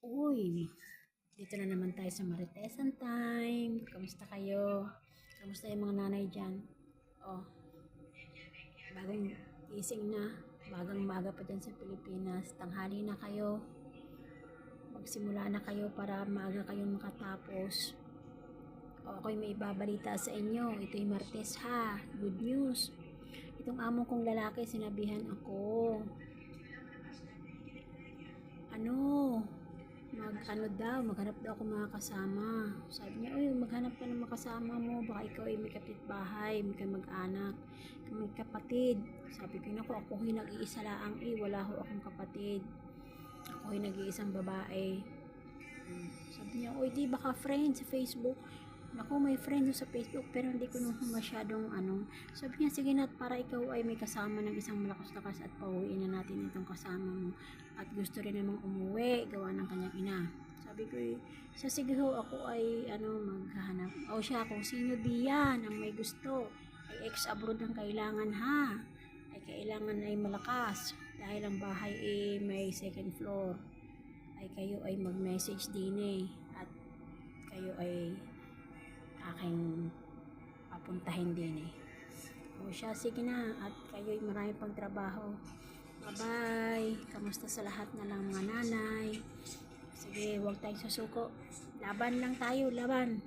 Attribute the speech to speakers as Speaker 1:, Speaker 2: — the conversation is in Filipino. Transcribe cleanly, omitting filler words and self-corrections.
Speaker 1: Uy, dito na naman tayo sa Maritesan Time. Kamusta kayo? Kamusta yung mga nanay dyan? Oh, bagong gising na. Bagang maga pa dyan sa Pilipinas. Tanghali na kayo. Magsimula na kayo para maaga kayong makatapos. Ako'y may ibabalita sa inyo. Ito'y Martes ha. Good news. Itong amo kong lalaki, sinabihan ako. Maghanap daw ako mga kasama. Sabi niya, uy, maghanap ka ng makasama mo, baka ikaw ay may kapitbahay, may kamag-anak, may kapatid. Sabi ko, ako nag-iisa lang wala ho akong kapatid. Ako nag-iisang babae. Sabi niya, uy, di baka friend sa Facebook. Naku, may friend sa Facebook pero hindi ko nung masyadong Sabi niya, sige na, para ikaw ay may kasama ng isang malakas-lakas at pauwiin na natin itong kasama mo. At gusto rin namang umuwi, gawa ng kanyang ina. Sabi ko, sige ho, ako ay maghahanap. O siya, kung sino diyan ang may gusto, ay ex-abroad ang kailangan ha. Ay kailangan ay malakas. Dahil ang bahay ay may second floor. Ay kayo ay mag-message din at kayo ay aking papuntahin din O siya, sige na. At kayo'y marami pang trabaho. Bye-bye. Kamusta sa lahat na lang mga nanay? Sige, huwag tayong susuko. Laban lang tayo, laban.